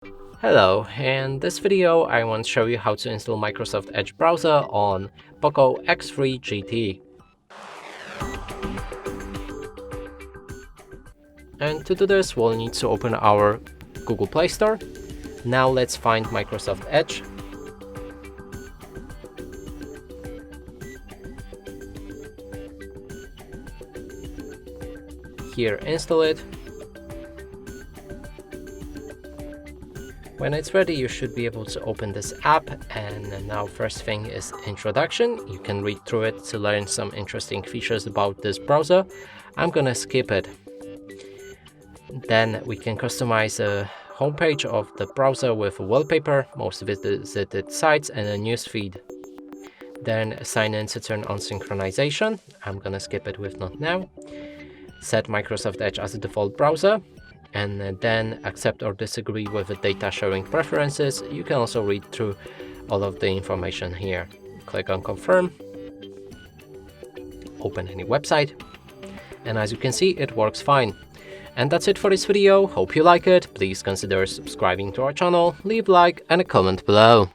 Hello, in this video I want to show you how to install Microsoft Edge browser on POCO X3 GT. And to do this we'll need to open our Google Play Store. Now let's find Microsoft Edge. Here, install it. When it's ready, you should be able to open this app, and now first thing is introduction. You can read through it to learn some interesting features about this browser. I'm gonna skip it. Then we can customize a homepage of the browser with a wallpaper, most visited sites, and a news feed. Then sign in to turn on synchronization. I'm gonna skip it with not now. Set Microsoft Edge as a default browser, and then accept or disagree with the data sharing preferences. You can also read through all of the information here. Click on confirm, open any website, and as you can see, it works fine. And that's it for this video. Hope you like it. Please consider subscribing to our channel, leave a like and a comment below.